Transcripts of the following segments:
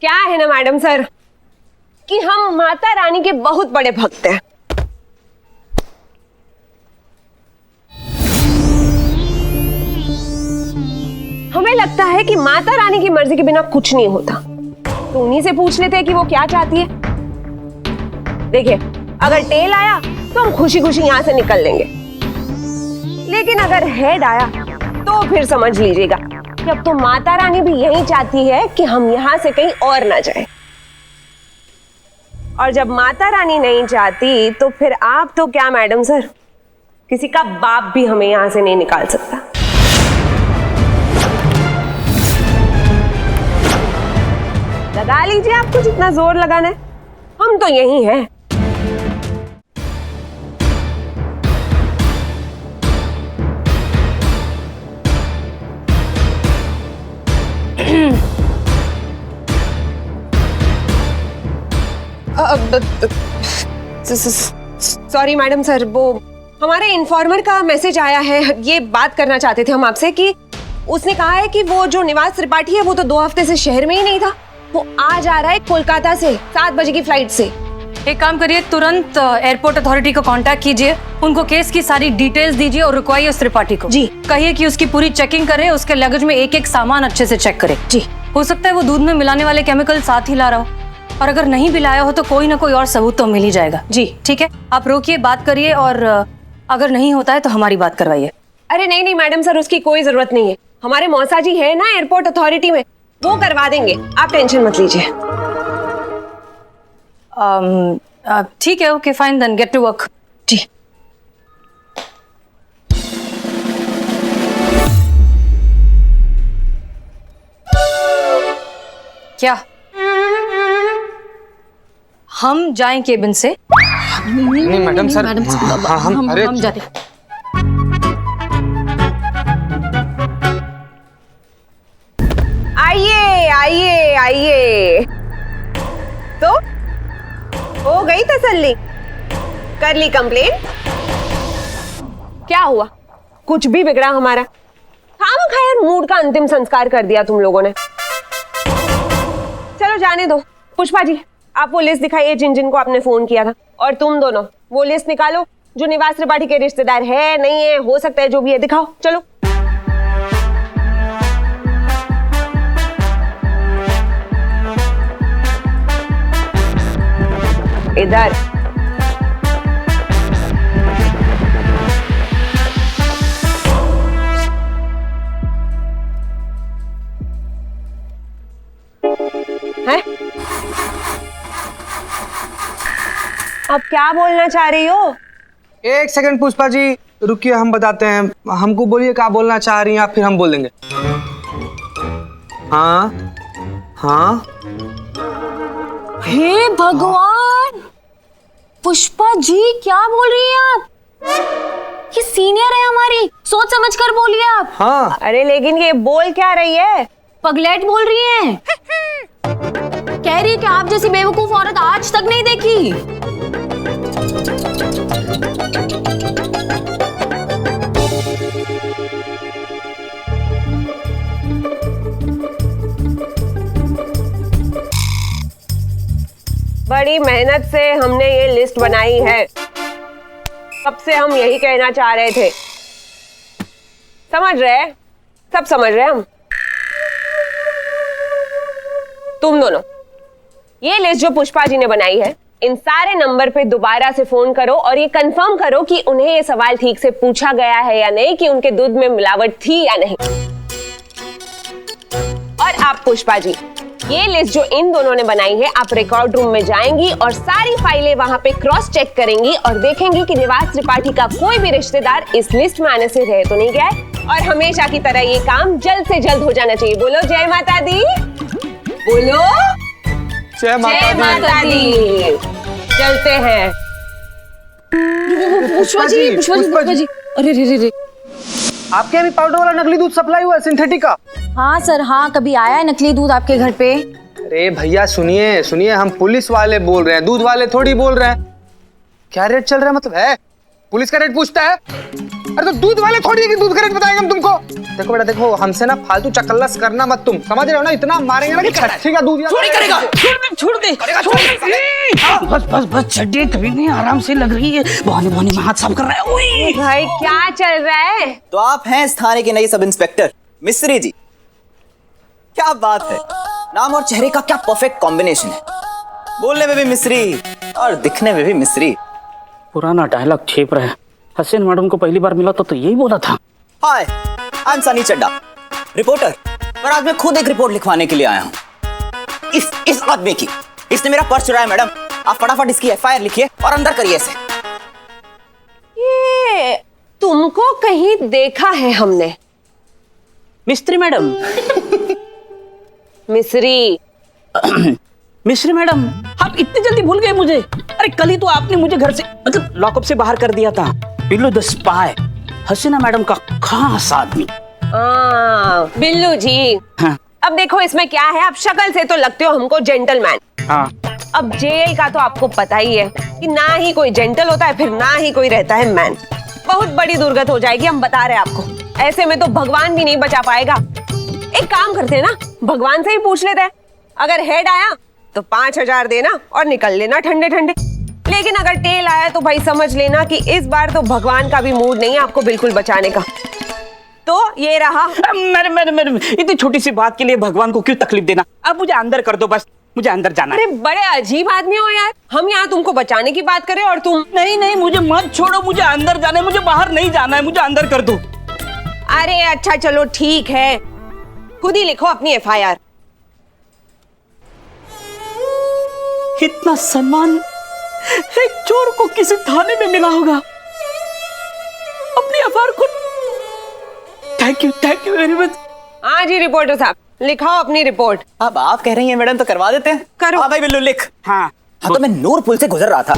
क्या है ना मैडम सर कि हम माता रानी के बहुत बड़े भक्त हैं। हमें लगता है कि माता रानी की मर्जी के बिना कुछ नहीं होता, तो उन्हीं से पूछ लेते हैं कि वो क्या चाहती है। देखिए, अगर टेल आया तो हम खुशी खुशी यहां से निकल लेंगे, लेकिन अगर हेड आया तो फिर समझ लीजिएगा कि अब तो माता रानी भी यही चाहती है कि हम यहां से कहीं और ना जाएं। और जब माता रानी नहीं चाहती तो फिर आप तो क्या मैडम सर, किसी का बाप भी हमें यहां से नहीं निकाल सकता। लगा लीजिए आपको जितना जोर लगाना है, हम तो यही हैं। सॉरी मैडम सर, वो हमारे इन्फॉर्मर का मैसेज आया है। ये बात करना चाहते थे हम आपसे कि उसने कहा है कि वो जो निवास त्रिपाठी है वो तो 2 हफ्ते से शहर में ही नहीं था, वो आज आ रहा है कोलकाता से 7 बजे की फ्लाइट से। एक काम करिए, तुरंत एयरपोर्ट अथॉरिटी को कांटेक्ट कीजिए, उनको केस की सारी डिटेल्स दीजिए और रुकवाइए उस त्रिपाठी को। जी। कहिए कि उसकी पूरी चेकिंग करे, उसके लगेज में एक एक सामान अच्छे से चेक करे। जी। हो सकता है वो दूध में मिलाने वाले केमिकल साथ ही ला रहा हो, और अगर नहीं भी लाया हो तो कोई ना कोई और सबूत तो मिल ही जाएगा। जी ठीक है, आप रोकिए, बात करिए, और अगर नहीं होता है तो हमारी बात करवाइए। अरे नहीं नहीं मैडम सर, उसकी कोई जरूरत नहीं है। हमारे मौसा जी है ना एयरपोर्ट अथॉरिटी में, वो करवा देंगे, आप टेंशन मत लीजिए। ठीक है, okay fine, then get to work. जी। क्या हम जाएं केबिन से? नहीं मैडम सर, हम जाते। आइए आइए आइए। तो हो गई तसल्ली? कर ली कंप्लेंट? क्या हुआ? कुछ भी बिगड़ा हमारा? खामखा मूड का अंतिम संस्कार कर दिया तुम लोगों ने। चलो जाने दो। पुष्पा जी, आप वो लिस्ट दिखाइए जिन जिन को आपने फोन किया था, और तुम दोनों वो लिस्ट निकालो जो निवास त्रिपाठी के रिश्तेदार है, नहीं है, हो सकता है जो भी है, दिखाओ। चलो इधर। है? अब क्या बोलना चाह रही हो? एक सेकंड पुष्पा जी रुकिए, हम बताते हैं। हमको बोलिए क्या बोलना चाह रही हैं आप, फिर हम बोल देंगे। हाँ हाँ। हे भगवान, पुष्पा जी क्या बोल रही हैं आप? ये सीनियर है हमारी, सोच समझ कर बोलिए आप। हाँ। अरे लेकिन ये बोल क्या रही है? पगलेट बोल रही हैं। कह रही है कि आप जैसी बेवकूफ औरत आज तक नहीं देखी। बड़ी मेहनत से हमने ये लिस्ट बनाई है, कब से हम यही कहना चाह रहे थे। समझ रहे? सब समझ रहे हम। तुम दोनों ये लिस्ट जो पुष्पा जी ने बनाई है, इन सारे नंबर पे दोबारा से फोन करो और ये कंफर्म करो कि उन्हें ये सवाल ठीक से पूछा गया है या नहीं, कि उनके दूध में मिलावट थी या नहीं। और आप पुष्पा जी, ये लिस्ट जो इन दोनों ने बनाई है, आप रिकॉर्ड रूम में जाएंगी और सारी फाइलें वहां पे क्रॉस चेक करेंगी और देखेंगी कि निवास त्रिपाठी का कोई भी रिश्तेदार इस लिस्ट में आने से रह तो नहीं गया है। और हमेशा की तरह ये काम जल्द से जल्द हो जाना चाहिए। बोलो जय माता दी। बोलो जय माता दी। चलते हैं। पुष्पा जी। अरे रे रे रे, आपके यहाँ भी पाउडर वाला नकली दूध सप्लाई हुआ है, सिंथेटिक का? हाँ सर, हाँ, कभी आया है नकली दूध आपके घर पे? अरे भैया सुनिए सुनिए, हम पुलिस वाले बोल रहे हैं, दूध वाले थोड़ी बोल रहे हैं। क्या रेट चल रहा है? मतलब है पुलिस का रेट पूछता है? अरे तो दूध वाले थोड़ी है कि दूध का रेट बताएंगे हम तुमको। देखो बेटा देखो, हमसे ना फालतू चकल्लस करना मत तुम, समझ रहे हो ना? इतना मारेंगे ना कि छठी का दूध छोड़ करेगा, छोड़ दे बस बस बस चड्डी कभी नहीं, आराम से लग रही है। बहाने बहाने में हाथ साफ कर रहा है। ओए भाई क्या चल रहा है? तो आप हैं इस थाने के नए सब इंस्पेक्टर मिस्री जी। क्या बात है, नाम और चेहरे का क्या परफेक्ट कॉम्बिनेशन है। बोलने में भी मिस्री और दिखने में भी मिस्री। पुराना डायलॉग छेप रहा है। हसीन मैडम को पहली बार मिला तो यही बोला था। Hi, I am Sunny Chadda, reporter. पर आज मैं खुद एक रिपोर्ट लिखवाने के लिए आया हूँ इस आदमी की। इसने मेरा पर्स चुराया मैडम। आप फटाफट इसकी एफआईआर लिखिए और अंदर करिए इसे। ये तुमको कहीं देखा है हमने। मिस्त्री मैडम मिस्री मिस्री मैडम, आप इतनी जल्दी भूल गए मुझे? अरे कल ही तो आपने मुझे घर से मतलब लॉकअप से बाहर कर दिया था। Billu the spy, Hasina madam का खास आदमी। बिल्लू जी। हाँ। अब देखो इसमें क्या है, आप शक्ल से तो लगते हो हमको जेंटलमैन। हाँ। अब जेल का तो आपको पता ही है कि ना ही कोई जेंटल होता है, फिर ना ही कोई रहता है मैन। बहुत बड़ी दुर्गत हो जाएगी, हम बता रहे हैं आपको। ऐसे में तो भगवान भी नहीं बचा पाएगा। एक काम करते हैं ना, भगवान से ही पूछ लेते हैं। अगर हेड आया तो 5,000 देना और निकल लेना ठंडे ठंडे। लेकिन अगर टेल आया तो भाई समझ लेना कि इस बार तो भगवान का भी मूड नहीं है आपको बिल्कुल बचाने का। तो ये रहा। मैडम इतनी छोटी सी बात के लिए भगवान को क्यों तकलीफ देना? अब मुझे अंदर कर दो बस, मुझे अंदर जाना है। अरे बड़े अजीब आदमी हो यार, हम यहाँ तुमको बचाने की बात करें और तुम। नहीं मुझे मत छोड़ो, मुझे अंदर जाना है, मुझे बाहर नहीं जाना है, मुझे अंदर कर दो। अरे अच्छा चलो ठीक है, खुद ही लिखो अपनी एफआईआर। इतना सम्मान एक चोर को किसी थाने में मिला होगा। अपनी एफआईआर खुद। Thank you very much. हाँ जी रिपोर्टर साहब, लिखाओ अपनी रिपोर्ट। अब आप कह रही हैं मैडम तो करवा देते हैं। करो। हाँ भाई बिल्लू लिख। हाँ तो मैं नूरपुर से गुजर रहा था।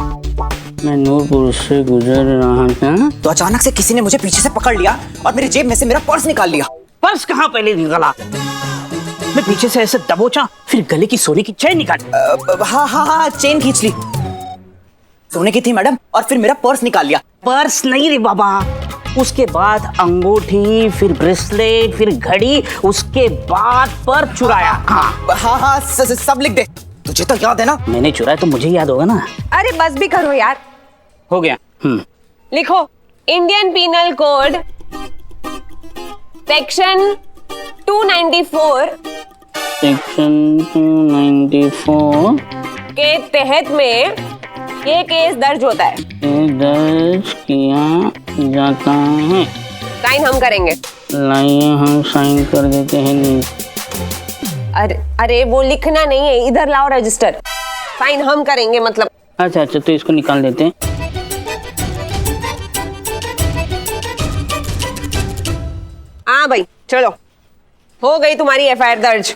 मैं नूरपुर से गुजर रहा था तो अचानक से किसी ने मुझे पीछे से पकड़ लिया और मेरी जेब में से मेरा पर्स निकाल लिया। पर्स कहाँ पहले निकला? मैं पीछे से ऐसे दबोचा, फिर गले की सोने की चेन निकाली। हाँ चेन खींच ली, सोने की थी मैडम, और फिर मेरा पर्स निकाल लिया। पर्स नहीं रे बाबा, उसके बाद अंगूठी, फिर ब्रेसलेट, फिर घड़ी, उसके बाद पर्स चुराया। हाँ सब लिख दे, तुझे तो याद है ना? मैंने चुराया तो मुझे याद होगा ना। अरे बस भी करो यार। हो गया। लिखो Indian penal code section 294 section 294 के तहत में ये केस दर्ज होता है। दर्ज किया जाता है। साइन हम करेंगे। लाइए हम साइन कर देते हैं। अरे वो लिखना नहीं है, इधर लाओ रजिस्टर। साइन हम करेंगे मतलब। अच्छा तो इसको निकाल देते हैं। हाँ भाई चलो, हो गई तुम्हारी एफआईआर दर्ज।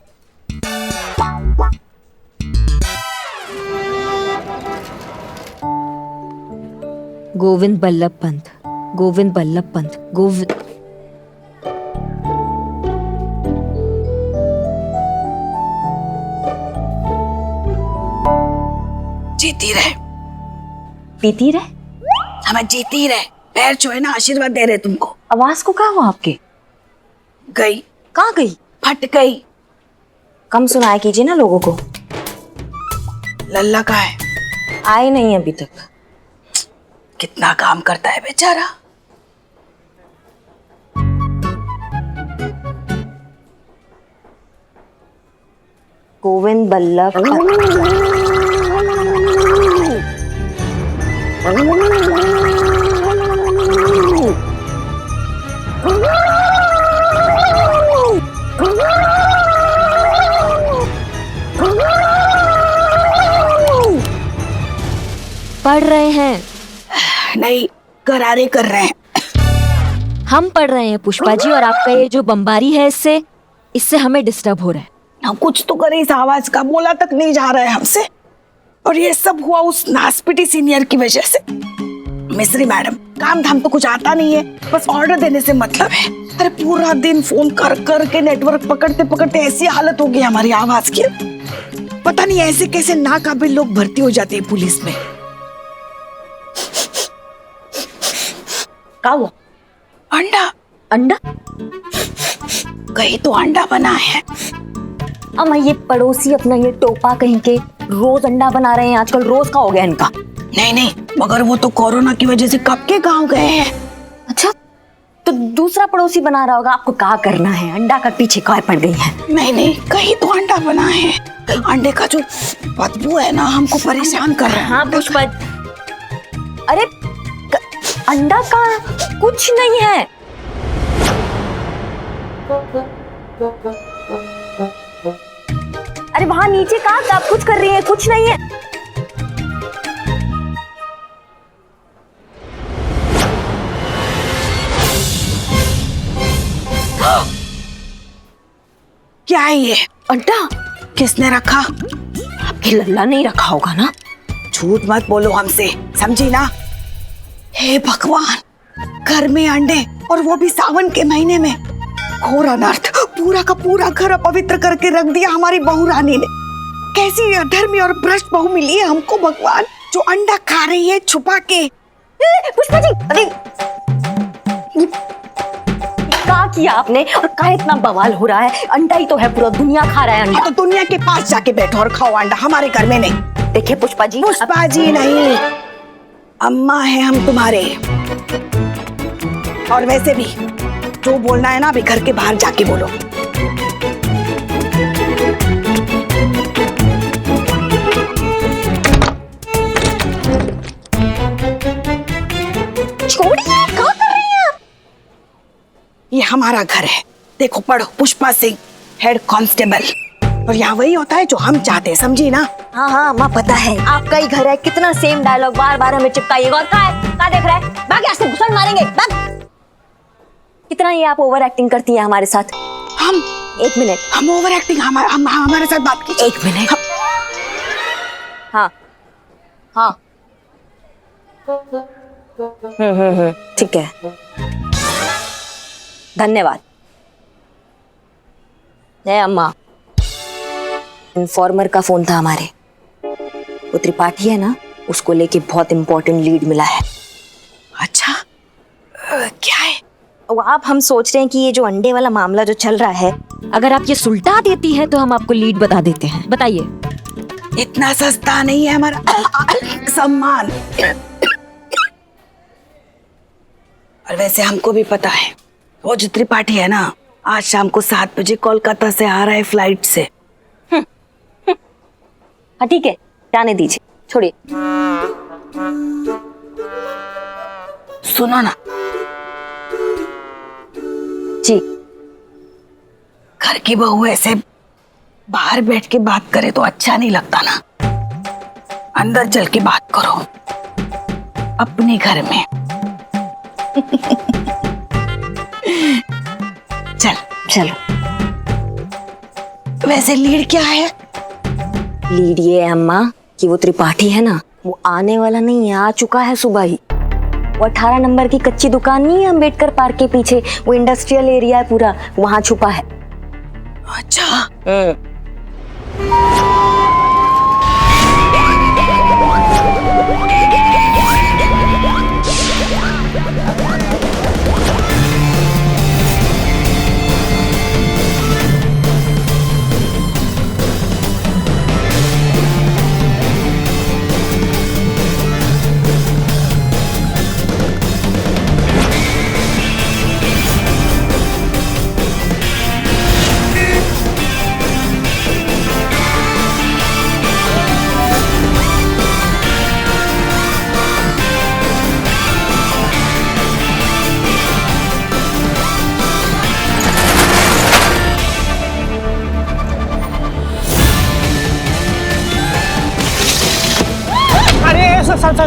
गोविंद बल्लभ पंत, गोविंद बल्लभ पंत, गोविंद। जीती रहे, पीती रहे। हमें जीती रहे। पैर छुए ना, आशीर्वाद दे रहे तुमको। आवाज को क्या हुआ आपके? गई, कहाँ गई? फट गई। कम सुनाया कीजिए ना लोगों को। लल्ला का है, आए नहीं अभी तक। कितना काम करता है बेचारा। गोविंद बल्लभ पढ़ रहे हैं। नहीं, करारे कर रहे हैं। हम पढ़ रहे हैं पुष्पा जी, और आपका ये जो बमबारी है इससे हमें डिस्टर्ब हो रहा है। हम कुछ तो करें, इस आवाज का बोला तक नहीं जा रहा है हमसे। और ये सब हुआ उस नासपिटी सीनियर की वजह से। मिस्री मैडम, काम धाम तो कुछ आता नहीं है, बस ऑर्डर देने से मतलब है। अरे पूरा दिन फोन कर कर के नेटवर्क पकड़ते पकड़ते ऐसी हालत हो गई हमारी आवाज की। पता नहीं ऐसे कैसे नाकाबिल लोग भर्ती हो जाते हैं पुलिस में। क्या हुआ? अंडा अंडा? कहीं तो अंडा बना है। अम्मा ये पड़ोसी अपना ये टोपा कहीं के रोज अंडा बना रहे हैं आजकल, रोज का हो गया इनका। नहीं नहीं, मगर वो तो कोरोना की वजह से कब के गांव गए हैं। अच्छा, तो दूसरा पड़ोसी बना रहा होगा। आपको क्या करना है, अंडा का पीछे काय पड़ गई है। नहीं नहीं, कहीं तो अंडा बना है। अंडे का जो बदबू है ना, हमको परेशान कर रहा है। हाँ पुष्पा, अरे अंडा का कुछ नहीं है। अरे वहां नीचे कहाँ आप कुछ कर रही है, कुछ नहीं है। क्या है ये? अंडा किसने रखा? आपके लल्ला नहीं रखा होगा ना। झूठ मत बोलो हमसे, समझी ना। हे भगवान, घर में अंडे और वो भी सावन के महीने में। घोर अनर्थ, पूरा का पूरा घर अपवित्र करके रख दिया हमारी बहू रानी ने। कैसी अधर्मी और भ्रष्ट बहू मिली है हमको भगवान, जो अंडा खा रही है छुपा के। पुष्पा जी, अरे ये क्या किया आपने और क्या इतना बवाल हो रहा है? अंडा ही तो है, पूरा दुनिया खा रहा है अंडा। तो दुनिया के पास जाके बैठो और खाओ अंडा, हमारे घर में नहीं। देखिए पुष्पा जी, पुष्पा जी नहीं, अम्मा है हम तुम्हारे। और वैसे भी जो बोलना है ना, अभी घर के बाहर जाके बोलो। छोड़िए, क्या कर रही हैं आप? ये हमारा घर है, देखो पढ़ो, पुष्पा सिंह, हेड कांस्टेबल। और यहाँ वही होता है जो हम चाहते हैं, समझी ना। हाँ हाँ माँ, पता है आपका ही घर है। कितना सेम डायलॉग बार बार हमें चिपकाइएगा। और क्या देख रहा है? भाग यहाँ से, घुसन मारेंगे, भाग। कितना ये आप ओवर एक्टिंग करती है हमारे साथ। हम एक मिनट, हम ओवर एक्टिंग, हमारे साथ बात कीजिए। एक मिनट। हाँ हाँ, ठीक है, धन्यवाद। है अम्मा, इन्फॉर्मर का फोन था हमारे। वो त्रिपाठी है ना, उसको लेके बहुत इंपॉर्टेंट लीड मिला है। अच्छा, क्या है? वो आप, हम सोच रहे हैं कि ये जो अंडे वाला मामला जो चल रहा है, अगर आप ये सुलटा देती हैं तो हम आपको लीड बता देते हैं। बताइए। इतना सस्ता नहीं है हमारा सम्मान। और वैसे हमको भी पता है, वो जो त्रिपाठी है ना, आज शाम को 7 बजे कोलकाता से आ रहा है फ्लाइट से। हाँ ठीक है, जाने दीजिए, छोड़िए। सुनो ना जी, घर की बहू ऐसे बाहर बैठ के बात करे तो अच्छा नहीं लगता ना। अंदर चल के बात करो अपने घर में। चल चलो। वैसे लीड क्या है? लीड ये है अम्मा कि वो त्रिपाठी है ना, वो आने वाला नहीं है, आ चुका है सुबह ही। वो 18 नंबर की कच्ची दुकान नहीं है अम्बेडकर पार्क के पीछे, वो इंडस्ट्रियल एरिया है पूरा, वहां छुपा है। अच्छा,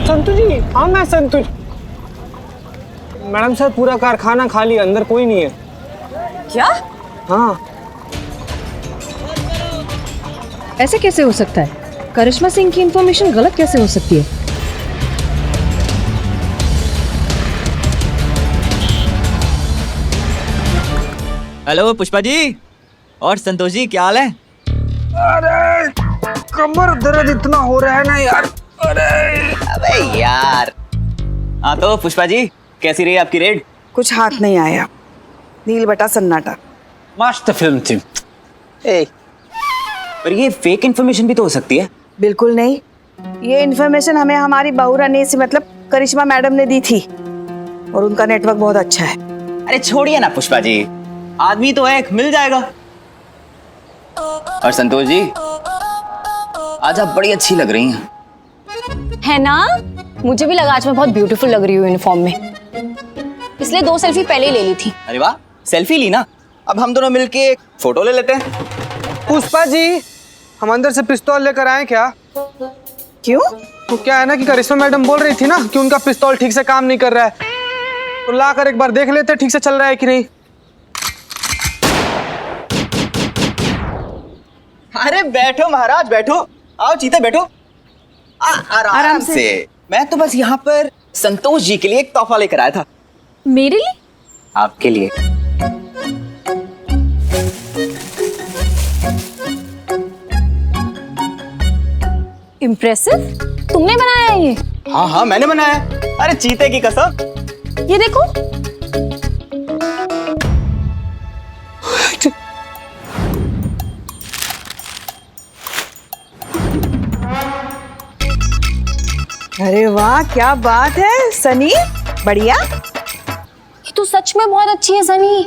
संतु जी, हाँ मैं संतु। मैडम सर, पूरा कारखाना खाली, अंदर कोई नहीं है। क्या? हाँ। ऐसे कैसे हो सकता है? करिश्मा सिंह की इंफॉर्मेशन गलत कैसे हो सकती है? हेलो पुष्पा जी और संतोष जी, क्या हाल है? अरे कमर दर्द इतना हो रहा है ना यार। अरे अबे यार। हाँ तो पुष्पा जी, कैसी रही आपकी रेड? कुछ हाथ नहीं आया। नील बटा सन्नाटा। मस्त फिल्म थी। ए, पर ये फेक इन्फॉर्मेशन भी तो हो सकती है। बिल्कुल नहीं, ये इन्फॉर्मेशन हमें हमारी बहू रानी से मतलब करिश्मा मैडम ने दी थी और उनका नेटवर्क बहुत अच्छा है। अरे छोड़िए ना पुष्पा जी, आदमी तो है, मिल जाएगा। और संतोष जी, आज आप बड़ी अच्छी लग रही हैं। है ना? मुझे भी लगा आज मैं बहुत ब्यूटीफुल लग रही हूँ यूनिफॉर्म में, इसलिए 2 सेल्फी पहले ही ले ली थी। अरे वाह, सेल्फी ली ना, अब हम दोनों मिलके एक फोटो ले लेते हैं। पुष्पा जी, हम अंदर से पिस्तौल लेकर आए क्या? क्यों? तो क्या है ना कि करिश्मा मैडम बोल रही थी ना कि उनका पिस्तौल ठीक से काम नहीं कर रहा है, तो लाकर एक बार देख लेते ठीक से चल रहा है कि नहीं। अरे बैठो महाराज, बैठो, आओ चीते बैठो। आराम से। मैं तो बस यहाँ पर संतोष जी के लिए एक तोहफा लेकर आया था। मेरे लिए? आपके लिए। इम्प्रेसिव, तुमने बनाया है ये? हाँ हाँ मैंने बनाया। अरे चीते की कसम। ये देखो। अरे वाह, क्या बात है सनी, बढ़िया। ये तो सच में बहुत अच्छी है सनी।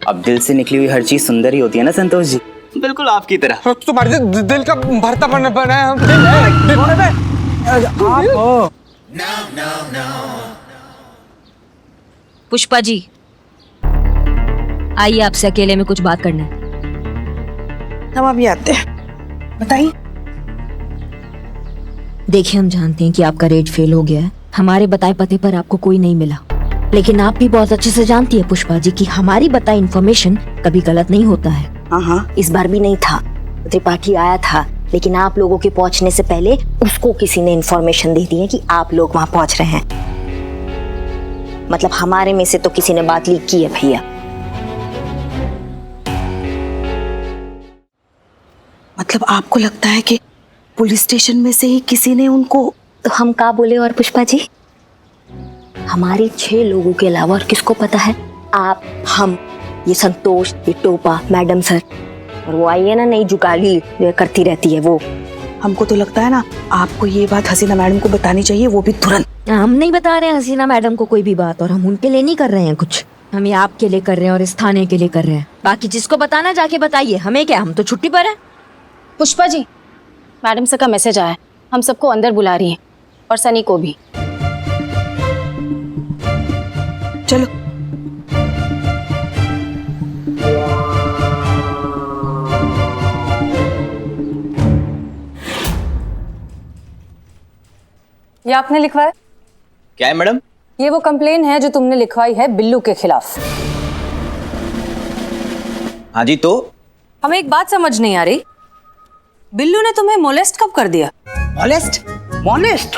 अब दिल से निकली हुई हर चीज सुंदर ही होती है ना संतोष जी, बिल्कुल आपकी तरह। तो तुम्हारे दिल का भरता बना है। पुष्पा जी, आइए आपसे अकेले में कुछ बात करना है। हम अभी आते हैं, बताइए। देखिए, हम जानते हैं कि आपका रेट फेल हो गया है, हमारे बताए पते पर आपको कोई नहीं मिला, लेकिन आप भी बहुत अच्छे से जानती है पुष्पा जी कि हमारी बताई इन्फॉर्मेशन कभी गलत नहीं होता है। हाँ, इस बार भी नहीं था। त्रिपाठी आया था, लेकिन आप लोगों के पहुंचने से पहले उसको किसी ने इन्फॉर्मेशन दे दी है कि आप लोग वहां पहुंच रहे हैं। मतलब हमारे में से तो किसी ने बात लीक की है भैया। मतलब आपको लगता है कि पुलिस स्टेशन में से ही किसी ने उनको? तो हम क्या बोले और पुष्पा जी, हमारे 6 लोगों के अलावा और किसको पता है? आप, हम, ये संतोष, ये टोपा, मैडम सर, और वो आई है ना नई जुगाली करती रहती है वो। हमको तो लगता है ना आपको ये बात हसीना मैडम को बतानी चाहिए, वो भी तुरंत। हम नहीं बता रहे हैं हसीना मैडम को कोई भी बात, और हम उनके लिए नहीं कर रहे हैं कुछ, हम ये आपके लिए कर रहे हैं और इस थाने के लिए कर रहे हैं। बाकी जिसको बताना जाके बताइए, हमें क्या, हम तो छुट्टी पर हैं। पुष्पा जी, मैडम सर का मैसेज आया है, हम सबको अंदर बुला रही हैं और सनी को भी। चलो। ये आपने लिखवाया? क्या है मैडम? ये वो कंप्लेन है जो तुमने लिखवाई है बिल्लू के खिलाफ। हाँ जी, तो हमें एक बात समझ नहीं आ रही, बिल्लू ने तुम्हें मोलेस्ट कब कर दिया? मॉलेस्ट? मॉनेस्ट?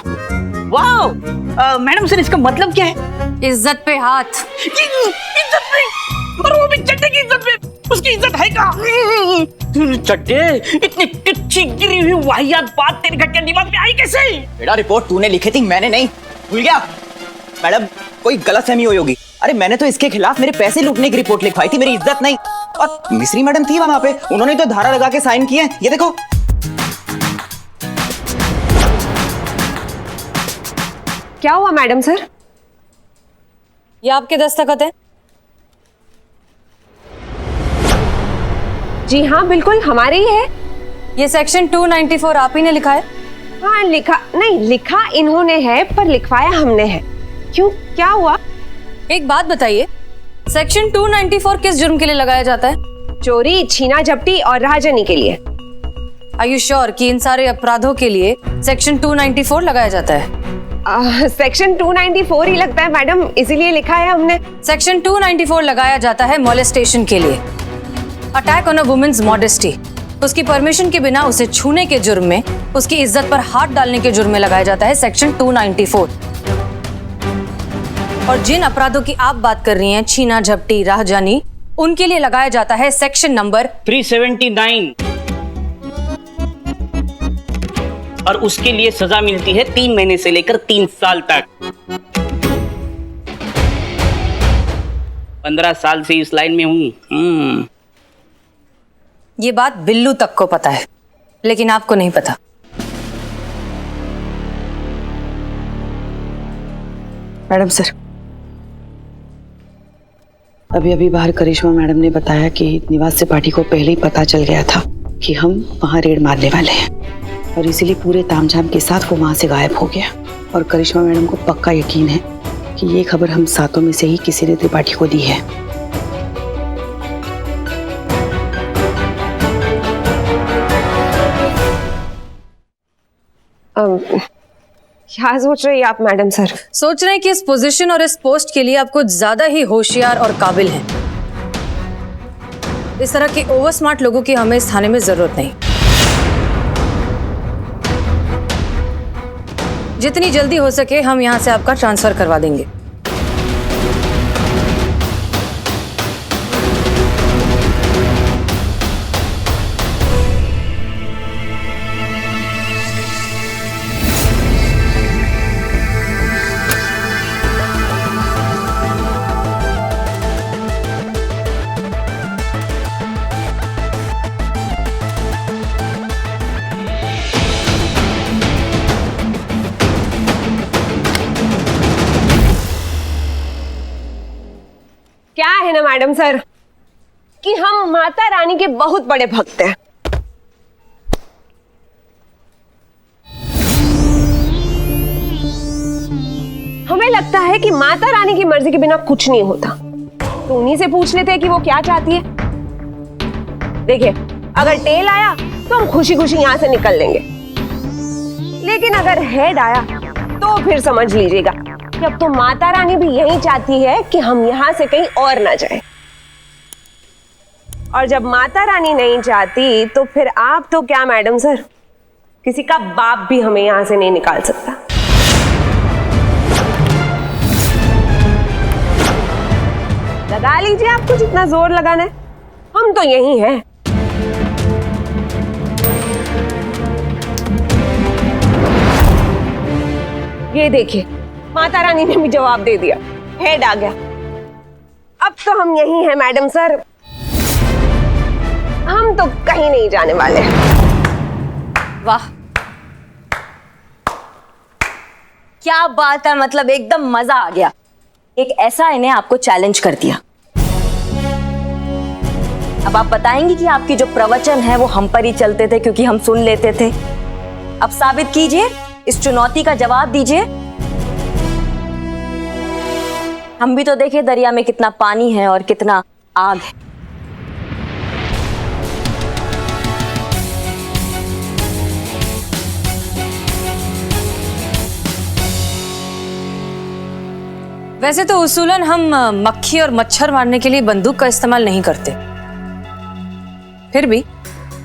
वाओ, मैडम सर इसका मतलब क्या है? इज्जत पे हाथ। इज्जत पे? और वो भी चड्डे की इज्जत पे? उसकी इज्जत है कहाँ? चड्डे, इतनी कच्ची गिरी हुई वाहियात बात तेरे घटिया दिमाग में आई कैसे? बेटा रिपोर्ट तूने लिखी थी, मैंने नहीं। भूल गया? मैडम कोई गलतफहमी हुई होगी। अरे मैंने तो इसके खिलाफ मेरे पैसे लूटने की रिपोर्ट लिखवाई थी, मेरी इज्जत नहीं। और मिस्री मैडम थी वहां पे, उन्होंने तो धारा लगा के साइन किए हैं, ये देखो। क्या हुआ मैडम सर? ये आपके दस्तखत है? जी हाँ बिल्कुल हमारे ही है। ये सेक्शन 294 आप ही ने लिखा है? हाँ लिखा इन्होंने है पर लिखवाया हमने है। क्यों, क्या हुआ? एक बात बताइए, सेक्शन 294 किस जुर्म के लिए लगाया जाता है? चोरी, छीना झपटी और राहजनी के लिए। आर यू श्योर कि इन सारे अपराधों के लिए सेक्शन 294 लगाया जाता है? सेक्शन 294 ही लगता है मैडम, इसीलिए लिखा है हमने। सेक्शन 294 लगाया जाता है मोलेस्टेशन के लिए, attack on a women's modesty. उसकी परमिशन के बिना उसे छूने के जुर्म में, उसकी इज्जत पर हाथ डालने के जुर्म में लगाया जाता है सेक्शन 294। और जिन अपराधों की आप बात कर रही हैं, छीना झपटी, राहजानी, उनके लिए लगाया जाता है सेक्शन नंबर 379, और उसके लिए सजा मिलती है 3 महीने से लेकर 3 साल तक। 15 साल से इस लाइन में हूँ। ये बात बिल्लू तक को पता है, लेकिन आपको नहीं पता। मैडम सर, अभी अभी बाहर करिश्मा मैडम ने बताया कि निवास त्रिपाठी को पहले ही पता चल गया था कि हम वहाँ रेड मारने वाले हैं, और इसीलिए पूरे तामझाम के साथ वो वहाँ से गायब हो गया। और करिश्मा मैडम को पक्का यकीन है कि ये खबर हम सातों में से ही किसी ने त्रिपाठी को दी है। क्या सोच रही है आप मैडम सर? सोच रहे हैं कि इस पोजीशन और इस पोस्ट के लिए आप कुछ ज्यादा ही होशियार और काबिल हैं। इस तरह के ओवर स्मार्ट लोगों की हमें इस थाने में जरूरत नहीं। जितनी जल्दी हो सके हम यहां से आपका ट्रांसफर करवा देंगे। क्या है ना मैडम सर कि हम माता रानी के बहुत बड़े भक्त हैं। हमें लगता है कि माता रानी की मर्जी के बिना कुछ नहीं होता, तो उन्हीं से पूछ लेते हैं कि वो क्या चाहती है। देखिए, अगर टेल आया तो हम खुशी खुशी यहां से निकल लेंगे, लेकिन अगर हेड आया तो फिर समझ लीजिएगा कि अब तो माता रानी भी यही चाहती है कि हम यहां से कहीं और ना जाएं। और जब माता रानी नहीं चाहती तो फिर आप तो क्या मैडम सर, किसी का बाप भी हमें यहां से नहीं निकाल सकता। लगा लीजिए आपको जितना जोर लगाना है, हम तो यही हैं। ये देखिए, माता रानी ने भी जवाब दे दिया, हेड आ गया। अब तो हम यही हैं मैडम सर, हम तो कहीं नहीं जाने वाले। वाह, क्या बात है, मतलब एकदम मजा आ गया। एक ऐसा इन्हें आपको चैलेंज कर दिया। अब आप बताएंगे कि आपकी जो प्रवचन है वो हम पर ही चलते थे क्योंकि हम सुन लेते थे। अब साबित कीजिए, इस चुनौती का जवाब दीजिए। हम भी तो देखे दरिया में कितना पानी है और कितना आग है। वैसे तो उसूलन हम मक्खी और मच्छर मारने के लिए बंदूक का इस्तेमाल नहीं करते, फिर भी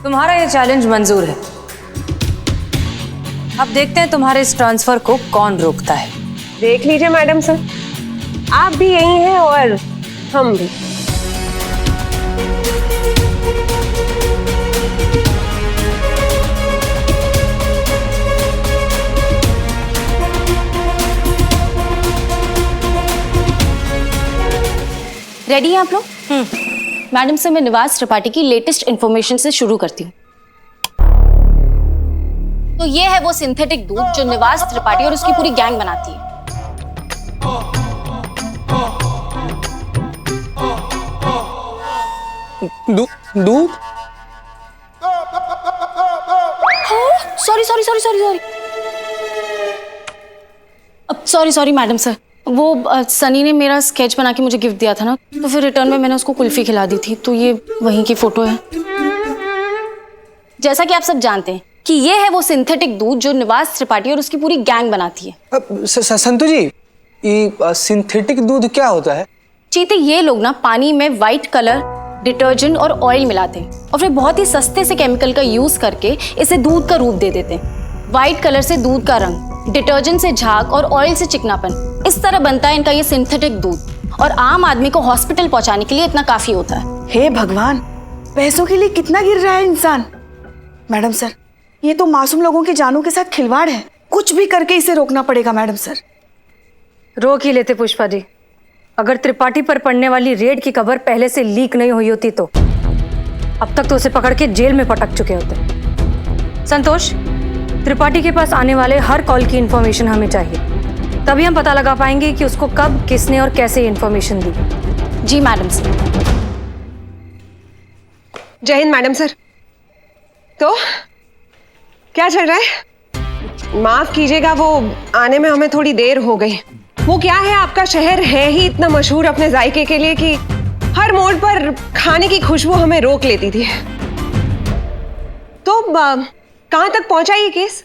तुम्हारा ये चैलेंज मंजूर है। अब देखते हैं तुम्हारे इस ट्रांसफर को कौन रोकता है। देख लीजिए मैडम सर, आप भी यही हैं और हम भी। रेडी हैं आप लोग? मैडम से मैं निवास त्रिपाठी की लेटेस्ट इंफॉर्मेशन से शुरू करती हूँ। तो ये है वो सिंथेटिक दूध जो निवास त्रिपाठी और उसकी पूरी गैंग बनाती है। दूध? Sorry sorry sorry sorry sorry sorry sorry madam sir, वो सनी ने मेरा स्केच बना के मुझे गिफ्ट दिया था ना, तो फिर रिटर्न में मैंने उसको कुल्फी खिला दी थी, तो ये वहीं की फोटो है। जैसा कि आप सब जानते हैं कि ये है वो सिंथेटिक दूध जो निवास त्रिपाठी और उसकी पूरी गैंग बनाती है। संतु जी, ये सिंथेटिक दूध क्या होता है? चीते, ये लोग ना पानी में वाइट कलर, डिटर्जेंट और ऑयल मिलाते हैं और फिर बहुत ही सस्ते से केमिकल का यूज करके इसे दूध का रूप दे देते हैं। वाइट कलर से दूध का रंग, डिटर्जेंट से झाग और ऑयल से चिकनापन, इस तरह बनता है इनका ये सिंथेटिक दूध, और आम आदमी को हॉस्पिटल पहुंचाने के लिए इतना काफी होता है। हे भगवान, पैसों के लिए कितना गिर रहा है इंसान। मैडम सर, ये तो मासूम लोगों की जानों के साथ खिलवाड़ है, कुछ भी करके इसे रोकना पड़ेगा मैडम सर। रोक ही लेते पुष्पा जी, अगर त्रिपाठी पर पड़ने वाली रेड की खबर पहले से लीक नहीं हुई होती तो अब तक तो उसे पकड़ के जेल में पटक चुके होते। संतोष, त्रिपाठी के पास आने वाले हर कॉल की इंफॉर्मेशन हमें चाहिए, तभी हम पता लगा पाएंगे कि उसको कब, किसने और कैसे इंफॉर्मेशन दी। जी मैडम सर। जय हिंद मैडम सर। तो क्या चल रहा है? माफ कीजिएगा, वो आने में हमें थोड़ी देर हो गई। वो क्या है, आपका शहर है ही इतना मशहूर अपने जायके के लिए कि हर मोड़ पर खाने की खुशबू हमें रोक लेती थी। तो कहां तक पहुंचा ये केस?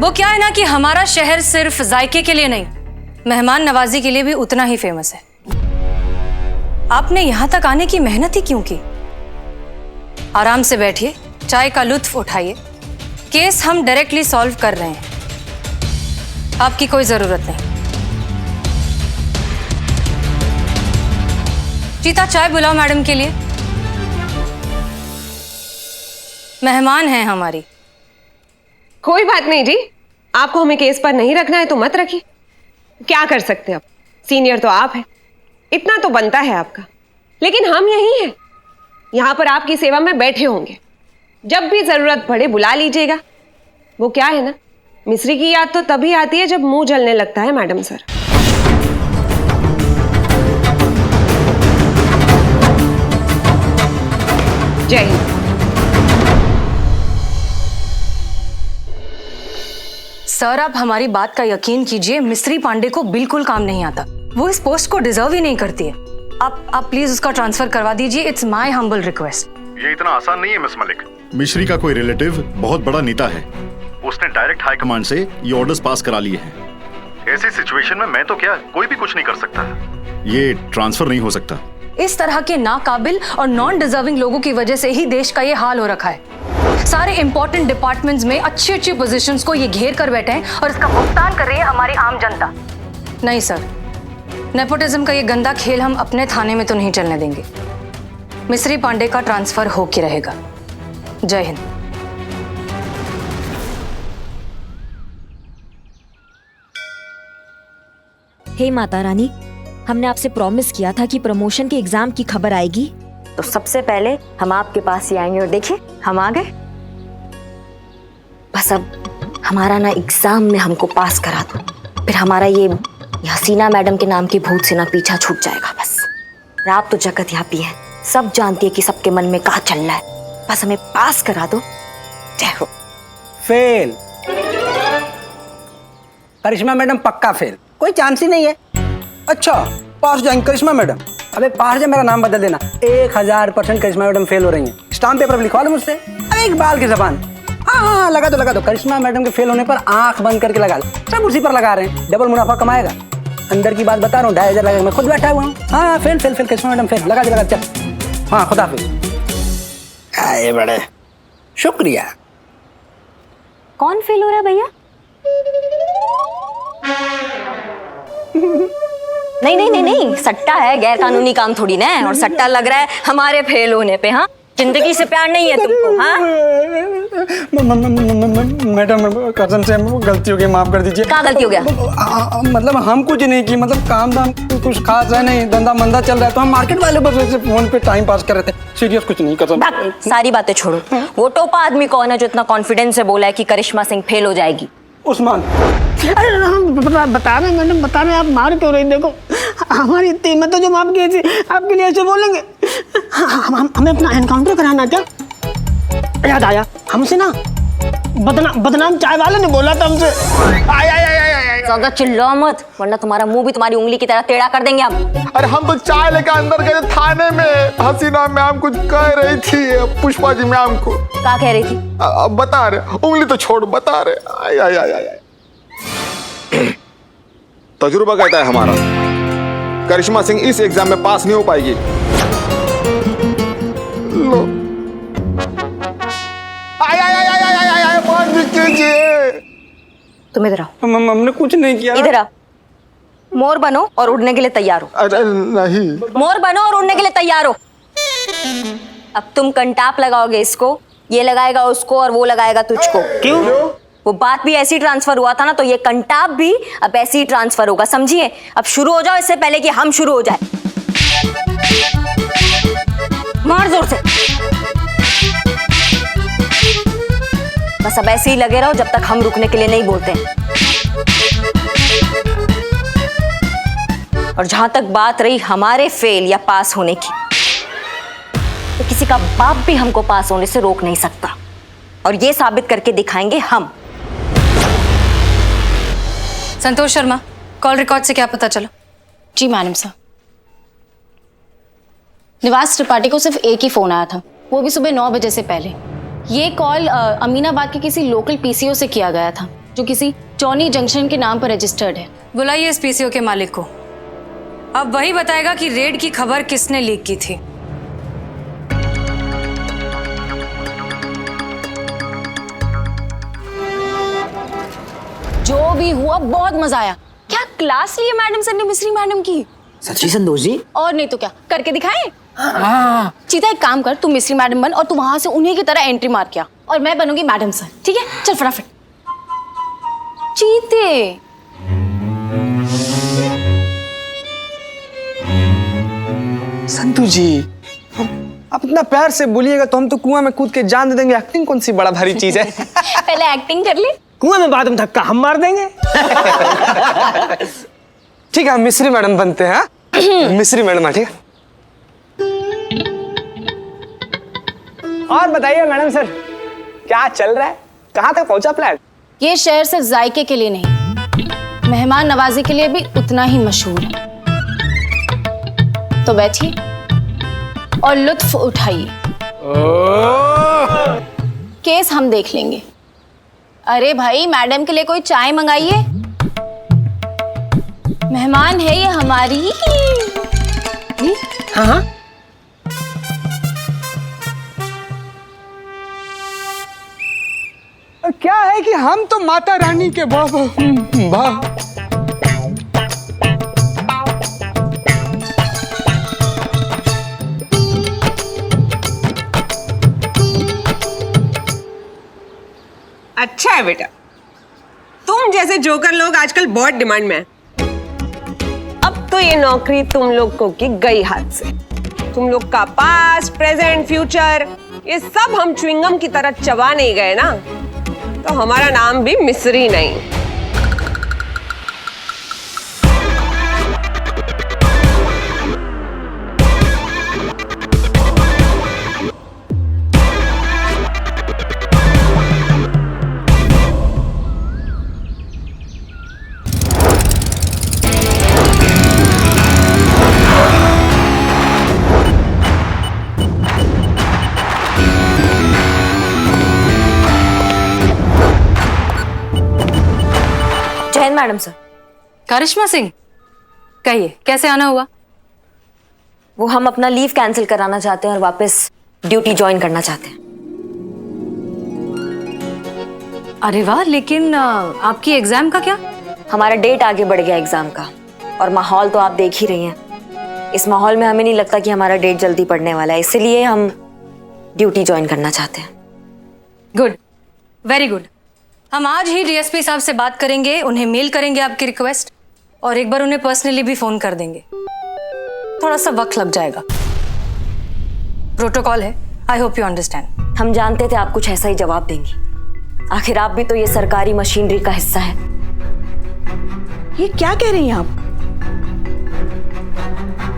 वो क्या है ना कि हमारा शहर सिर्फ जायके के लिए नहीं, मेहमान नवाजी के लिए भी उतना ही फेमस है। आपने यहां तक आने की मेहनत ही क्यों की? आराम से बैठिए, चाय का लुत्फ उठाइए। केस हम डायरेक्टली सॉल्व कर रहे हैं, आपकी कोई जरूरत नहीं। चीता, चाय बुलाओ मैडम के लिए, मेहमान हैं हमारी। कोई बात नहीं जी, आपको हमें केस पर नहीं रखना है तो मत रखिए। क्या कर सकते हैं, अब सीनियर तो आप हैं, इतना तो बनता है आपका। लेकिन हम यही हैं, यहां पर आपकी सेवा में बैठे होंगे, जब भी जरूरत पड़े बुला लीजिएगा। वो क्या है ना, मिस्री की याद तो तभी आती है जब मुंह जलने लगता है मैडम सर। जय हिंद। सर, आप हमारी बात का यकीन कीजिए, मिस्री पांडे को बिल्कुल काम नहीं आता। वो इस पोस्ट को डिजर्व ही नहीं करती है। आप प्लीज उसका ट्रांसफर करवा दीजिए। It's my humble request. ये इतना आसान नहीं है मिस मलिक। मिश्री का कोई रिलेटिव बहुत बड़ा नेता है, उसने डायरेक्ट हाई कमांड से ये ऑर्डर्स पास करा लिए हैं। ऐसी सिचुएशन में मैं तो क्या, कोई भी कुछ नहीं कर सकता। ये ट्रांसफर नहीं हो सकता। इस तरह के नाकाबिल और नॉन डिजर्विंग लोगों की वजह से ही देश का ये हाल हो रखा है। सारे इंपॉर्टेंट डिपार्टमेंट्स में अच्छी अच्छी पोजीशंस को ये घेर कर बैठे हैं और इसका भुगतान कर रही है हमारी आम जनता। नहीं सर, नेपोटिज्म का ये गंदा खेल हम अपने थाने में तो नहीं चलने देंगे। मिस्री पांडे का ट्रांसफर हो के रहेगा। जय हिंद। हे माता रानी, हमने आपसे प्रॉमिस किया था कि प्रमोशन के एग्जाम की खबर आएगी, तो सबसे पहले हम आपके पास ही आएंगे। और देखिए, हम आ गए। बस अब हमारा ना एग्जाम में हमको पास करा दो, फिर हमारा ये हसीना मैडम के नाम की भूत से ना पीछा छूट जाएगा। बस आप तो जगत यहाँ भी है, सब जानती है कि सबके मन में क्या चल रहा है। बस हमें पास करा दो। जय हो। फेल। करिश्मा मैडम पक्का फेल, कोई चांस ही नहीं है। अच्छा, पास जाएंगे करिश्मा मैडम? अबे पास जा, मेरा नाम बदल देना। 1000% करिश्मा मैडम फेल हो रही हैं। स्टाम्प पेपर लिखवा लो मुझसे। अरे एक बाल की जबान। हाँ, लगा दो। करिश्मा मैडम के फेल होने पर आंख बंद करके लगा लो। सब उसी पर लगा रहे हैं, डबल मुनाफा कमाएगा। अंदर की बात बता रहा हूँ, 2500 लगेगा। मैं खुद बैठा हुआ हूँ। हाँ, फेल करिश्मा मैडम फेल। लगा दे, चल। हाँ, खुदा हाफिज। आए बड़े, शुक्रिया। कौन फेल हो रहा है भैया? नहीं, सट्टा है, गैर कानूनी काम थोड़ी ना है। और सट्टा लग रहा है हमारे फेल होने पे। हाँ, जिंदगी से प्यार नहीं है तुमको? हाँ मैडम, कसम से गलती हो गई, माफ कर दीजिए। क्या गलती हो गया? मतलब हम कुछ नहीं की, मतलब काम धाम कुछ खास है नहीं, धंधा मंदा चल रहा है, तो हम मार्केट वाले बस ऐसे फोन पे टाइम पास कर रहे थे। सीरियस कुछ नहीं, कसम। सारी बातें छोड़ो, वो टोपा आदमी कौन है जो इतना कॉन्फिडेंस से बोला है कि करिश्मा सिंह फेल हो जाएगी? उस्मान। अरे हम बता रहे मैडम, बता रहे। आप मार क्यों रही? देखो, हमारी इतनी हिम्मत है जो माफ की थी, आपके लिए ऐसे बोलेंगे? हमें अपना एनकाउंटर कराना क्या? याद आया, हमसे ना बदनाम चाय वाले ने बोला था हमसे। ज्यादा चिल्लाओ मत, वरना तुम्हारा मुंह भी तुम्हारी उंगली की तरह टेढ़ा कर देंगे हम। अरे हम तो चाय लेकर अंदर गए थाने में, हसीना मैम कुछ कह रही थी, पुष्पा जी मैम को। क्या कह रही थी? अब बता रहे, उंगली तो छोड़, बता रहे। आय। तजुर्बा कहता है हमारा, करिश्मा सिंह इस एग्जाम में पास नहीं हो पाएगी। लो। तुम इधर आओ। हमने कुछ नहीं किया। इधर आओ। मोर बनो और उड़ने के लिए तैयार हो। अरे नहीं। मोर बनो और उड़ने के लिए तैयार हो। अब तुम कंटाप लगाओगे इसको, ये लगाएगा उसको और वो लगाएगा तुझको। क्यों? वो बात भी ऐसी ट्रांसफर हुआ था ना, तो ये कंटाप भी अब ऐसे ही ट्रांसफर होगा, समझिए। अब शुरू हो जाओ इससे पहले कि हम शुरू हो जाए। मार जोर से। बस अब ऐसे ही लगे रहो जब तक हम रुकने के लिए नहीं बोलते। और जहां तक बात रही हमारे फेल या पास होने की, तो किसी का बाप भी हमको पास होने से रोक नहीं सकता, और ये साबित करके दिखाएंगे हम। संतोष शर्मा, कॉल रिकॉर्ड से क्या पता चला? जी मैडम साहब, निवास त्रिपाठी को सिर्फ एक ही फोन आया था, वो भी सुबह 9 बजे से पहले। ये कॉल अमीनाबाद के किसी लोकल पीसीओ से किया गया था, जो किसी जॉनी जंक्शन के नाम पर रजिस्टर्ड है। बुलाइए इस पीसीओ के मालिक को। अब वही बताएगा कि रेड की खबर किसने लीक की थी। जो भी हुआ बहुत मजा आया। क्या क्लास ली है मैडम सर ने मिस्री मैडम की। सच्ची संतोष जी? और नहीं तो क्या, करके दिखाएं? चीता एक काम कर, तू मिस्री मैडम बन और तू वहां से उन्हीं की तरह एंट्री मार के आ, और मैं बनूंगी मैडम सर, ठीक है? चल फटाफट। चीते संतू जी, आप इतना प्यार से बोलिएगा तो हम तो कुआं में कूद के जान दे देंगे। एक्टिंग कौन सी बड़ा भारी चीज है। पहले एक्टिंग कर ले। कुआं में बाद में धक्का हम मार देंगे। ठीक है, हम मिस्री मैडम बनते हैं। मिस्री मैडम, ठीक है। और बताइए मैडम सर, क्या चल रहा है? कहाँ तक पहुंचा प्लान? ये शहर सिर्फ जायके के लिए नहीं, मेहमान नवाजी के लिए भी उतना ही मशहूर है। तो बैठिए और लुत्फ उठाइए। केस हम देख लेंगे। अरे भाई, मैडम के लिए कोई चाय मंगाइए, मेहमान है ये हमारी। हाँ हाँ। क्या है कि हम तो माता रानी के बाबा। अच्छा है बेटा, तुम जैसे जोकर लोग आजकल बहुत डिमांड में हैं। अब तो ये नौकरी तुम लोगों की गई हाथ से। तुम लोग का पास्ट, प्रेजेंट, फ्यूचर, ये सब हम च्युइंगम की तरह चबा नहीं गए ना, तो हमारा नाम भी मिस्री नहीं। Madam sir. करिश्मा सिंह, कहिए कैसे आना हुआ? वो हम अपना लीव कैंसिल कराना चाहते हैं और वापस ड्यूटी ज्वाइन करना चाहते हैं। अरे वाह, लेकिन आपकी एग्जाम का क्या? हमारा डेट आगे बढ़ गया एग्जाम का, और माहौल तो आप देख ही रही हैं। इस माहौल में हमें नहीं लगता कि हमारा डेट जल्दी पड़ने वाला है, इसलिए हम ड्यूटी ज्वाइन करना चाहते हैं। Good, very good. हम आज ही डीएसपी साहब से बात करेंगे, उन्हें मेल करेंगे आपकी रिक्वेस्ट, और एक बार उन्हें पर्सनली भी फोन कर देंगे। थोड़ा सा वक्त लग जाएगा, प्रोटोकॉल है। I hope you understand. हम जानते थे आप कुछ ऐसा ही जवाब देंगी, आखिर आप भी तो ये सरकारी मशीनरी का हिस्सा है। ये क्या कह रही हैं आप?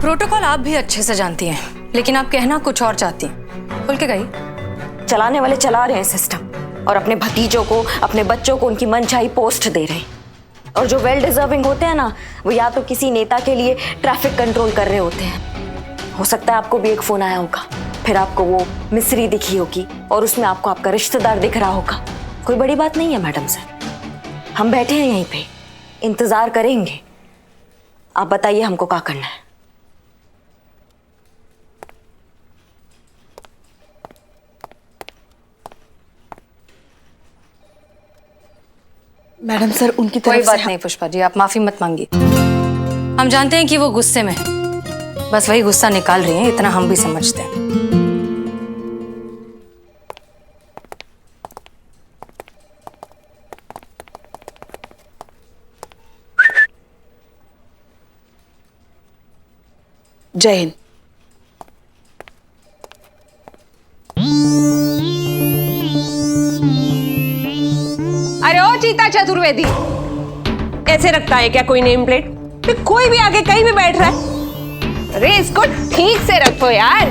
प्रोटोकॉल आप भी अच्छे से जानती हैं, लेकिन आप कहना कुछ और चाहती हैं। खुल के कहिए। चलाने वाले चला रहे हैं सिस्टम, और अपने भतीजों को, अपने बच्चों को उनकी मनचाही पोस्ट दे रहे हैं। और जो वेल डिजर्विंग होते हैं ना, वो या तो किसी नेता के लिए ट्रैफिक कंट्रोल कर रहे होते हैं। हो सकता है आपको भी एक फोन आया होगा, फिर आपको वो मिस्री दिखी होगी और उसमें आपको आपका रिश्तेदार दिख रहा होगा। कोई बड़ी बात नहीं है मैडम सर, हम बैठे हैं यहीं पे, इंतजार करेंगे। आप बताइए हमको क्या करना है। मैडम सर, उनकी तरफ कोई से बात नहीं पुष्पा जी, आप माफी मत मांगिए। हम जानते हैं कि वो गुस्से में है, बस वही गुस्सा निकाल रही हैं, इतना हम भी समझते हैं। जय हिंद। अरे ओ चीता चतुर्वेदी, ऐसे रखता है क्या कोई नेम प्लेट? फिर कोई भी आके कहीं भी बैठ रहा है। अरे इसको ठीक से रखो यार।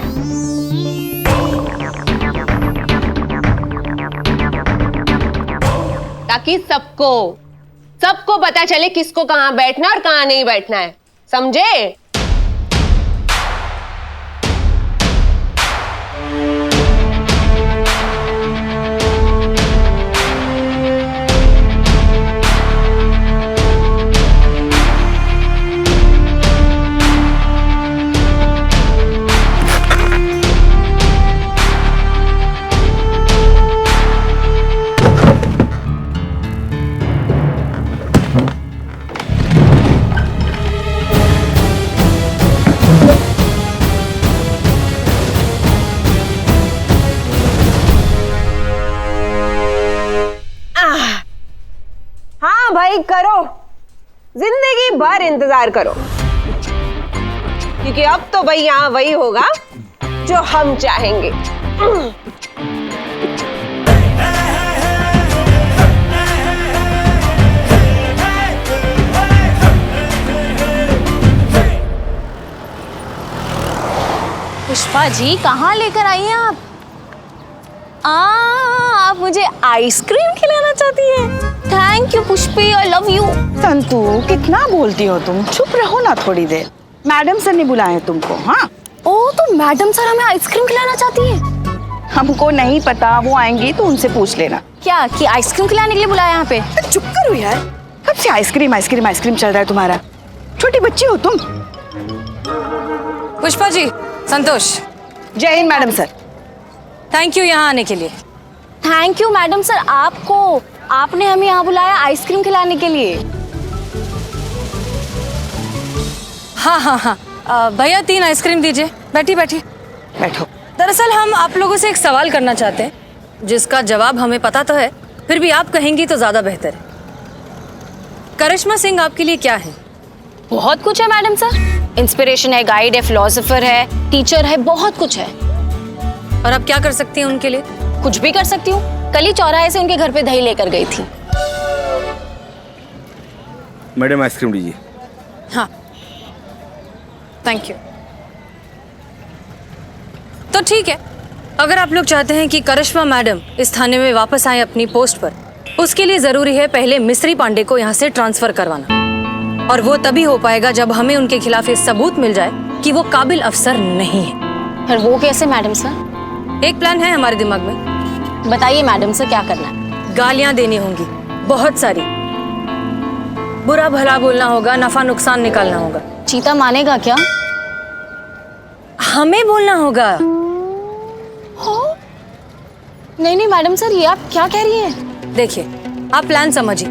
ताकि सबको पता चले किसको कहां बैठना और कहां नहीं बैठना है, समझे? हाँ भाई करो, जिंदगी भर इंतजार करो, क्योंकि अब तो भाई यहाँ वही होगा जो हम चाहेंगे। पुष्पा जी कहाँ लेकर आई हैं आप? आप मुझे आइसक्रीम खिलाना चाहती हैं? Thank you Pushpi, I love you. Santu कितना बोलती हो तुम, चुप रहो ना थोड़ी देर। मैडम सर ने बुलाया तुमको। हाँ ओ तो मैडम सर हमें आइसक्रीम खिलाना चाहती हैं? हमको नहीं पता, वो आएंगी तो उनसे पूछ लेना। क्या कि आइसक्रीम खिलाने के लिए बुलाया यहाँ पे? चुप करो यार, कब से आइसक्रीम आइसक्रीम आइसक्रीम चल रहा है तुम्हारा? छोटी बच्ची हो तुम। पुष्पा जी, संतोष, जय Hind madam sir. Thank you यहाँ आने के लिए। थैंक यू मैडम सर आपको, आपने हमें यहाँ बुलाया आइसक्रीम खिलाने के लिए। हाँ, भैया 3 आइसक्रीम दीजिए। बैठी बैठो। दरअसल हम आप लोगों से एक सवाल करना चाहते हैं, जिसका जवाब हमें पता तो है, फिर भी आप कहेंगी तो ज्यादा बेहतर है। करिश्मा सिंह आपके लिए क्या है? बहुत कुछ है मैडम सर, इंस्पिरेशन है, गाइड है, फिलोसोफर है, टीचर है, बहुत कुछ है। और आप क्या कर सकती हैं उनके लिए? कुछ भी कर सकती हूँ। कल ही चौराहे से उनके घर पे दही लेकर गई थी। मैडम आइसक्रीम लीजिए। हाँ, थैंक यू। तो ठीक है, अगर आप लोग चाहते हैं कि करिश्मा मैडम इस थाने में वापस आए अपनी पोस्ट पर, उसके लिए जरूरी है पहले मिस्री पांडे को यहाँ से ट्रांसफर करवाना, और वो तभी हो पाएगा जब हमें उनके खिलाफ ये सबूत मिल जाए कि वो काबिल अफसर नहीं है। पर वो कैसे मैडम सर? एक प्लान है हमारे दिमाग में। बताइए मैडम सर क्या करना है? गालियां देनी होंगी, बहुत सारी, बुरा भला बोलना होगा, नफा नुकसान निकालना होगा। चीता मानेगा क्या? हमें बोलना होगा। नहीं मैडम सर, ये आप क्या कह रही हैं? देखिए, आप प्लान समझिए।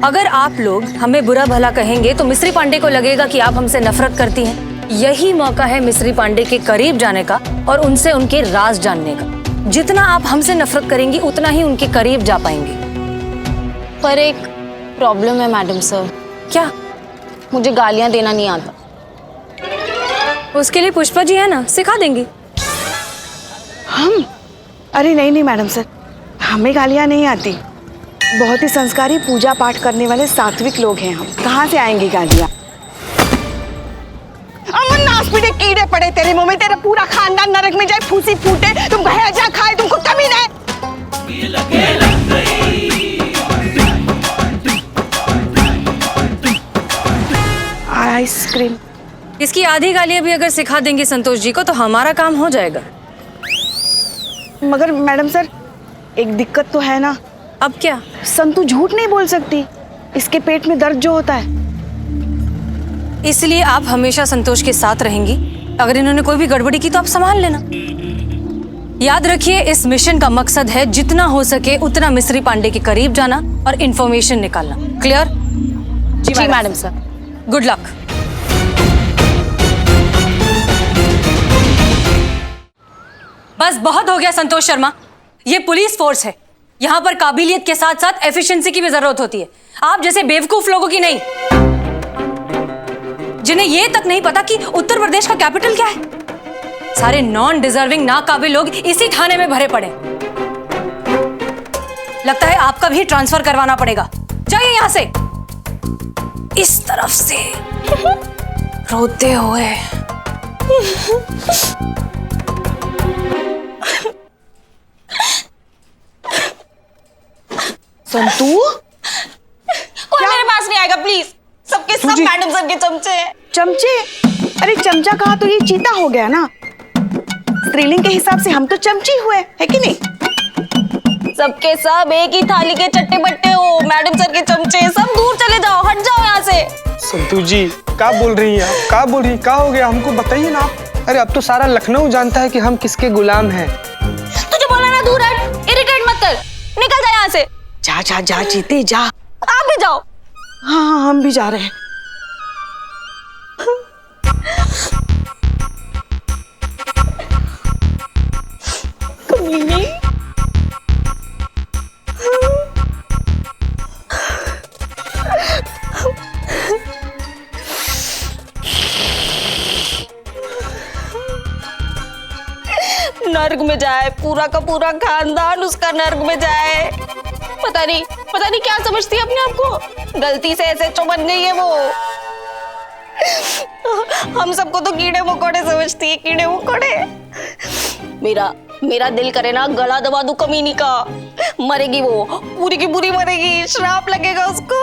अगर आप लोग हमें बुरा भला कहेंगे तो मिस्री पांडे को लगेगा कि आप हमसे नफरत करती हैं। यही मौका है मिस्री पांडे के करीब जाने का और उनसे उनके राज जानने का। जितना आप हमसे नफरत करेंगी उतना ही उनके करीब जा पाएंगे। पर एक प्रॉब्लम है मैडम सर। क्या? मुझे गालियां देना नहीं आता। उसके लिए पुष्पा जी है ना, सिखा देंगी। हम? अरे नहीं मैडम सर, हमें गालियां नहीं आती। बहुत ही संस्कारी पूजा पाठ करने वाले सात्विक लोग हैं हम, कहाँ से आएंगी गालियां? अमन नासपीटे कीड़े पड़े तेरे मुंह में, तेरा पूरा खानदान नरक में जाए, फूसी फूटे, तुम गहेजा खाए, तुमको कमी नहीं। आइसक्रीम। इसकी आधी गालियां भी अगर सिखा देंगी संतोष जी को तो हमारा काम हो जाएगा। मगर मैडम सर, एक दिक्कत तो है ना। अब क्या? संतू झूठ नहीं बोल सकती, इसके पेट में दर्द जो होता है। इसलिए आप हमेशा संतोष के साथ रहेंगी। अगर इन्होंने कोई भी गड़बड़ी की तो आप संभाल लेना। याद रखिए, इस मिशन का मकसद है जितना हो सके उतना मिस्री पांडे के करीब जाना और इंफॉर्मेशन निकालना। क्लियर? जी मैडम सर। Good luck. बस बहुत हो गया संतोष शर्मा, ये पुलिस फोर्स है। यहाँ पर काबिलियत के साथ साथ एफिशिएंसी की भी जरूरत होती है, आप जैसे बेवकूफ लोगों की नहीं। जिन्हें ये तक नहीं पता कि उत्तर प्रदेश का कैपिटल क्या है। सारे नॉन डिजर्विंग नाकाबिल लोग इसी थाने में भरे पड़े। लगता है आपका भी ट्रांसफर करवाना पड़ेगा। जाइए यहां से, इस तरफ से रोते हुए। संतू, कोई मेरे पास नहीं आएगा प्लीज। सबके सब मैडम सर के चमचे हैं। चमचे? अरे चमचा कहा तो ये चीता हो गया ना। स्त्रीलिंग के हिसाब से हम तो चमची हुए, है कि नहीं? सबके सब एक ही थाली के चट्टे बट्टे हो। मैडम सर के चमचे। सब दूर चले जाओ, हट जाओ यहाँ से। संतू जी क्या बोल रही हैं आप? क्या बोल रही, क्या हो गया? हमको बताइए ना आप। अरे अब तो सारा लखनऊ जानता है कि हम किसके गुलाम हैं। तुझे बोला ना दूर हट, इरिटेट मत कर, निकल जा यहाँ से। जा जा जा चीते जा। आप भी जाओ। हाँ हाँ हम भी जा रहे हैं। नर्क में जाए, पूरा का पूरा खानदान उसका नर्क में जाए। पता नहीं क्या समझती है अपने आप को। गलती से एसएचओ बन गई है वो। हम सबको तो कीड़े मकोड़े समझती है, कीड़े मकोड़े। मेरा दिल करे ना गला दबा दूं कमीनी का। मरेगी वो, पूरी की पूरी मरेगी, श्राप लगेगा उसको।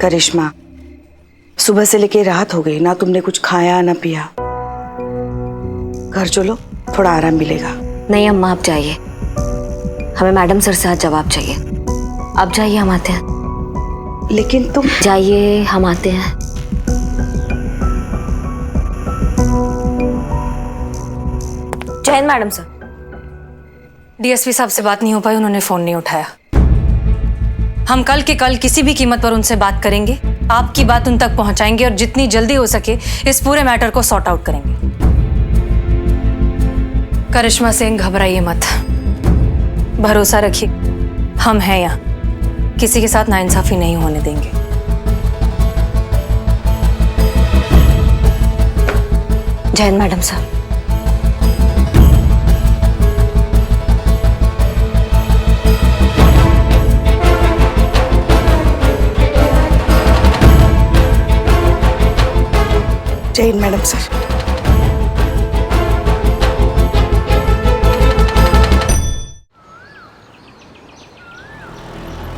करिश्मा, सुबह से लेके रात हो गई ना, तुमने कुछ खाया ना पिया। घर चलो, थोड़ा आराम मिलेगा। नहीं अम्मा आप जाइए, हमें मैडम सर से आज जवाब चाहिए। आप जाइए, हम आते हैं। लेकिन तुम जाइए, हम आते हैं। जय हिंद मैडम सर। डीएसपी साहब से बात नहीं हो पाई, उन्होंने फोन नहीं उठाया। हम कल के कल किसी भी कीमत पर उनसे बात करेंगे, आपकी बात उन तक पहुंचाएंगे और जितनी जल्दी हो सके इस पूरे मैटर को सॉर्ट आउट करेंगे। करिश्मा सिंह घबराइए मत, भरोसा रखिए, हम हैं यहाँ, किसी के साथ नाइंसाफी नहीं होने देंगे। जय हिंद मैडम सर। जय हिंद मैडम सर।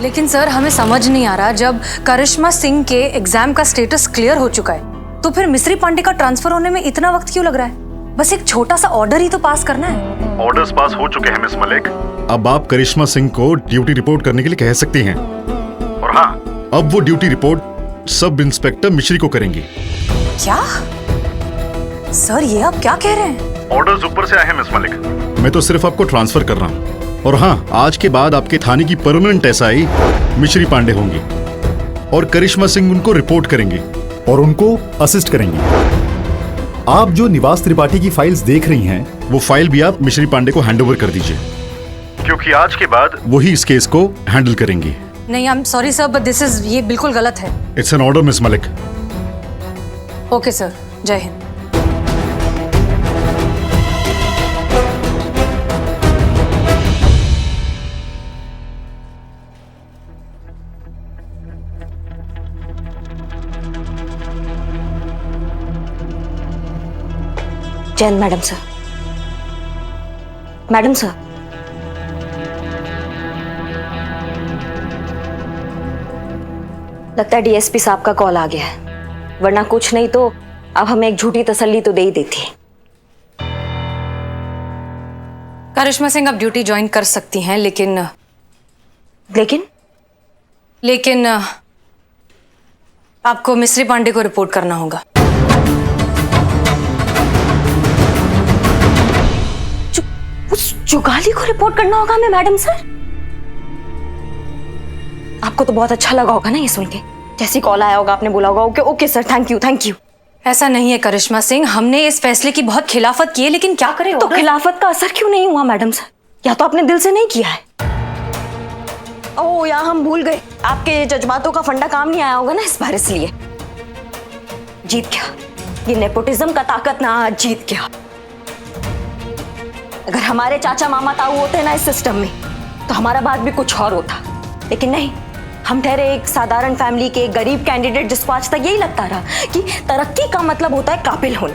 लेकिन सर हमें समझ नहीं आ रहा, जब करिश्मा सिंह के एग्जाम का स्टेटस क्लियर हो चुका है तो फिर मिस्री पांडे का ट्रांसफर होने में इतना वक्त क्यों लग रहा है? बस एक छोटा सा ऑर्डर ही तो पास करना है। ऑर्डर्स पास हो चुके हैं मिस मलिक। अब आप करिश्मा सिंह को ड्यूटी रिपोर्ट करने के लिए कह सकती हैं। और हाँ, अब वो ड्यूटी रिपोर्ट सब इंस्पेक्टर मिश्री को करेंगे। क्या सर, ये आप क्या कह रहे हैं? ऑर्डर्स ऊपर से आए हैं मिस मलिक। मैं तो सिर्फ आपको ट्रांसफर कर रहा हूँ। और हाँ, आज के बाद आपके थाने की परमानेंट एसआई मिश्री पांडे होंगी और करिश्मा सिंह उनको रिपोर्ट करेंगे और उनको असिस्ट करेंगे। आप जो निवास त्रिपाठी की फाइल्स देख रही हैं, वो फाइल भी आप मिश्री पांडे को हैंडओवर कर दीजिए, क्योंकि आज के बाद वही इस केस को हैंडल करेंगे। नहीं, I am sorry sir, but ये बिल्कुल गलत है। It's an order miss Malik. Okay sir, जय हिंद। जय Hind madam sir. Madam sir, लगता है डीएसपी साहब का कॉल आ गया है, वरना कुछ नहीं तो अब हमें एक झूठी तसल्ली तो दे ही देती है। करिश्मा सिंह अब ड्यूटी ज्वाइन कर सकती हैं, लेकिन आपको मिस्री पांडे को रिपोर्ट करना होगा। उस जुगाली को रिपोर्ट करना होगा हमें मैडम सर? आपको तो बहुत अच्छा लगा होगा ना ये सुन के। जैसी कॉल आया होगा आपने बोला होगा okay okay sir, thank you thank you. ऐसा नहीं है करिश्मा सिंह, हमने इस फैसले की बहुत खिलाफत की है, लेकिन क्या करें? तो खिलाफत का असर क्यों नहीं हुआ मैडम सर? या तो आपने दिल से नहीं किया है। ओह, या हम भूल गए, आपके जज्बातों का फंडा काम नहीं आया होगा ना इस बार, इसलिए जीत गया। ये नेपोटिज्म का ताकत ना आज जीत गया। अगर हमारे चाचा मामा ताऊ होते ना इस सिस्टम में तो हमारा बात भी कुछ और होता, लेकिन नहीं, हम ठहरे एक साधारण फैमिली के गरीब कैंडिडेट जिसको आज तक यही लगता रहा कि तरक्की का मतलब होता है काबिल होना।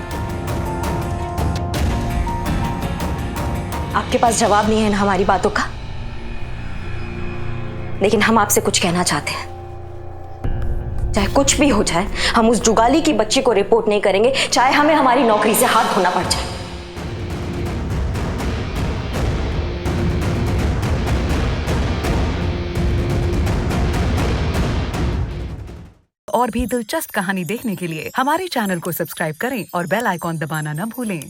आपके पास जवाब नहीं है ना हमारी बातों का, लेकिन हम आपसे कुछ कहना चाहते हैं। चाहे कुछ भी हो जाए, हम उस जुगाली की बच्ची को रिपोर्ट नहीं करेंगे, चाहे हमें हमारी नौकरी से हाथ धोना पड़ जाए। और भी दिलचस्प कहानी देखने के लिए हमारे चैनल को सब्सक्राइब करें और बेल आइकॉन दबाना न भूलें।